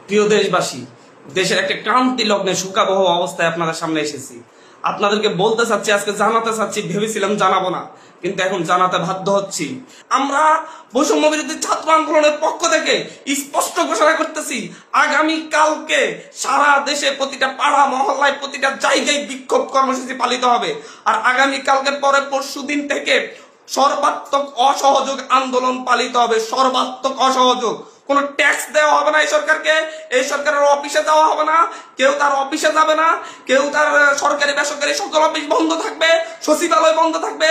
প্রিয় দেশবাসী, দেশের একটা ক্রান্তি লগ্নে শোকাবহ অবস্থায় আপনাদের সামনে এসেছি। আপনাদেরকে বলতে চাচ্ছি, আজকে জানাতে চাচ্ছি, ভেবেছিলাম জানাবো না, কিন্তু এখন জানাতে বাধ্য হচ্ছি। আমরা বৈষম্য বিরোধী ছাত্র আন্দোলনের পক্ষ থেকে স্পষ্ট ঘোষণা করতেছি, আগামী কালকে সারা দেশে প্রতিটা পাড়া মহল্লায় প্রতিটা জায়গায় বিক্ষোভ কর্মসূচি পালিত হবে। আর আগামী কালকের পরে পরশুদিন থেকে সর্বাত্মক অসহযোগ আন্দোলন পালিত হবে। সর্বাত্মক অসহযোগ, কোনো ট্যাক্স দেওয়া হবে না এই সরকারকে, এই সরকারের অফিসে যাওয়া হবে না, কেউ তার অফিসে যাবে না, কেউ তার সরকারি বেসরকারি সকল অফিস বন্ধ থাকবে, সচিবালয় বন্ধ থাকবে,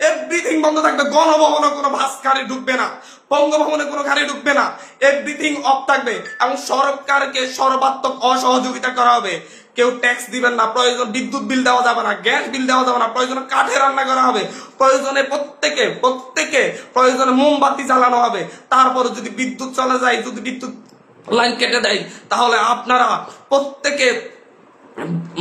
এভরিথিং বন্ধ থাকবে। গণভবনে কোনো বাস গাড়ি ঢুকবে না, বঙ্গভবনে কোনো গাড়ি ঢুকবে না, এভরিথিং অফ থাকবে এবং সরকারকে সর্বাত্মক অসহযোগিতা করা হবে। কেউ ট্যাক্স দিবেন না, প্রয়োজন বিদ্যুৎ বিল দেওয়া যাবে না, গ্যাস বিল দেওয়া যাবে না, প্রয়োজনে কাঠে রান্না করা হবে, প্রয়োজনে প্রত্যেকে প্রয়োজনে মোমবাতি জ্বালানো হবে। তারপরে যদি বিদ্যুৎ চলে যায়, যদি বিদ্যুৎ লাইন কেটে দেয়, তাহলে আপনারা প্রত্যেকে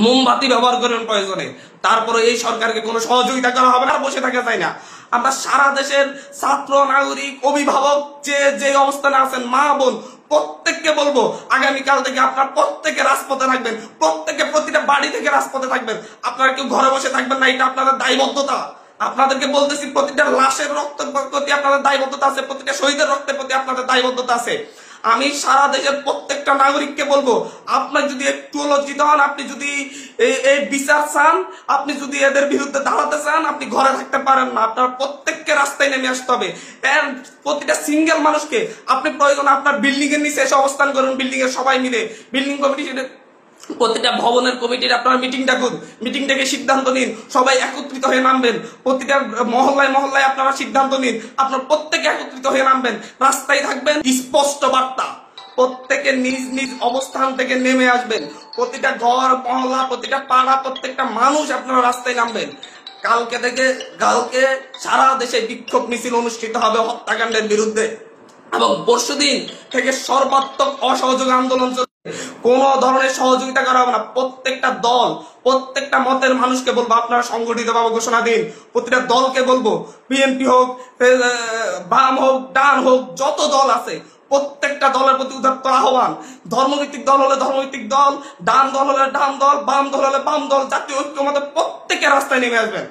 মোমবাতি ব্যবহার করেন প্রয়োজনে। তারপরে এই সরকারকে কোনো সহযোগিতা করা হবে না, বসে থাকা যায় না। আমরা সারা দেশের ছাত্র, নাগরিক, অভিভাবক যে অবস্থানে আছেন, মা বোন প্রত্যেককে বলবো, আগামীকাল থেকে আপনারা প্রত্যেকে রাজপথে থাকবেন, প্রত্যেকে প্রতিটা বাড়ি থেকে রাজপথে থাকবেন। আপনারা কেউ ঘরে বসে থাকবেন না, এটা আপনাদের দায়বদ্ধতা। আপনাদেরকে বলতেছি, প্রতিটা লাশের রক্তের প্রতি আপনাদের দায়বদ্ধতা আছে, প্রতিটা শহীদের রক্তের প্রতি আপনাদের দায়বদ্ধতা আছে। আমি সারা দেশের প্রত্যেকটা নাগরিককে বলবো, আপনার যদি একটু লজ্জিত হন, আপনি যদি এই বিচার চান, আপনি যদি এদের বিরুদ্ধে দাঁড়াতে চান, আপনি ঘরে থাকতে পারেন না, আপনার প্রত্যেককে রাস্তায় নেমে আসতে হবে। প্রতিটা সিঙ্গেল মানুষকে আপনি প্রয়োজন আপনার বিল্ডিং এর নিচে এসে অবস্থান করুন, বিল্ডিং এর সবাই মিলে, বিল্ডিং কমিটি, প্রতিটা ভবনের কমিটির আপনারা মিটিং ডাকুন, মিটিং ডেকে সিদ্ধান্ত নিন, সবাই একত্রিত হয়ে নামবেন। প্রতিটা মহল্লায় আপনারা সিদ্ধান্ত নিন, আপনারা প্রত্যেকে একত্রিত হয়ে নামবেন, রাস্তায় থাকবেন। স্পষ্ট বার্তা, প্রত্যেকে নিজ নিজ অবস্থান থেকে নেমে আসবেন। প্রতিটা ঘর মহল্লা, প্রতিটা পাড়া, প্রত্যেকটা মানুষ আপনারা রাস্তায় নামবেন। কালকে সারা দেশে বিক্ষোভ মিছিল অনুষ্ঠিত হবে হত্যাকাণ্ডের বিরুদ্ধে এবং পরশুদিন থেকে সর্বাত্মক অসহযোগ আন্দোলন চলবে। কোন ধরনের সহযোগিতা করা হবে না। প্রত্যেকটা দল, প্রত্যেকটা মতের মানুষকে বলবো, আপনারা সংগঠিতভাবে ঘোষণা দিন। প্রতিটা দলকে বলবো, বিএনপি হোক, বাম হোক, ডান হোক, যত দল আছে প্রত্যেকটা দলের প্রতি উদাত্ত আহ্বান। ধর্মভিত্তিক দল হলে ধর্মভিত্তিক দল, ডান দল হলে ডান দল, বাম দল হলে বাম দল, জাতীয় ঐক্যমতে প্রত্যেকে রাস্তায় নেমে আসবেন।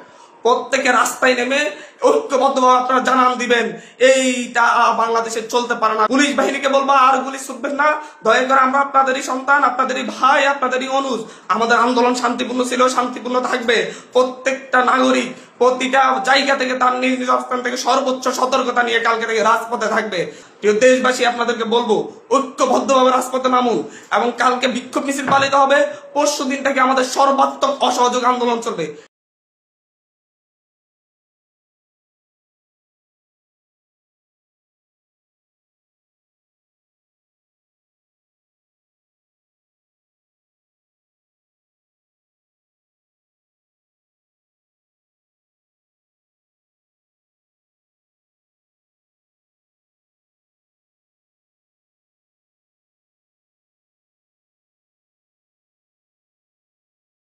প্রত্যেকে রাস্তায় নেমে ঐক্যবদ্ধভাবে আপনারা জানান দিবেন, এইটা বাংলাদেশে চলতে পারে না। পুলিশ বাহিনীকে বলবো, আর গুলি ছুটবেন না, দয়া করে। আমরা আপনাদেরই সন্তান, আপনাদেরই ভাই, আপনাদেরই অনুজ। আমাদের আন্দোলন শান্তিপূর্ণ ছিল, শান্তিপূর্ণ থাকবে। প্রত্যেকটা নাগরিক প্রতিটা জায়গা থেকে তার নিজ নিজ অবস্থান থেকে সর্বোচ্চ সতর্কতা নিয়ে কালকে থেকে রাজপথে থাকবে। প্রিয় দেশবাসী, আপনাদেরকে বলবো, ঐক্যবদ্ধভাবে রাজপথে নামুন এবং কালকে বিক্ষোভ মিছিল পালিত হবে। পরশু দিন থেকে আমাদের সর্বাত্মক অসহযোগ আন্দোলন চলবে।